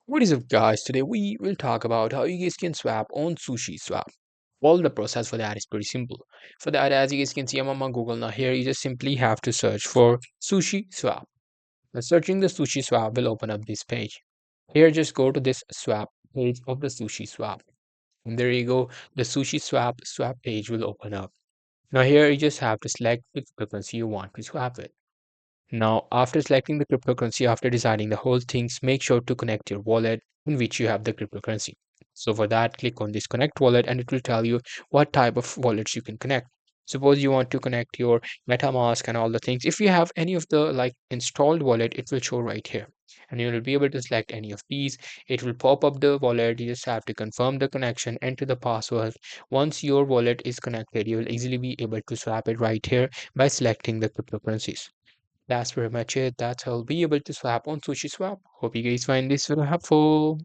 What is up, guys? Today we will talk about how you guys can swap on SushiSwap. Well, the process for that is pretty simple. For that, as you guys can see, I'm on my Google now. Here, you just simply have to search for SushiSwap. Now, searching the SushiSwap will open up this page. Here, just go to this swap page of the SushiSwap. And there you go. The SushiSwap page will open up. Now, here you just have to select the cryptocurrency you want to swap with. Now, after selecting the cryptocurrency, after deciding the whole things, make sure to connect your wallet in which you have the cryptocurrency. So for that, click on this connect wallet and it will tell you what type of wallets you can connect. Suppose you want to connect your MetaMask and all the things. If you have any of the like installed wallet, it will show right here. And you will be able to select any of these. It will pop up the wallet. You just have to confirm the connection, enter the password. Once your wallet is connected, you will easily be able to swap it right here by selecting the cryptocurrencies. That's pretty much it. That's how I'll be able to swap on SushiSwap. Hope you guys find this very helpful.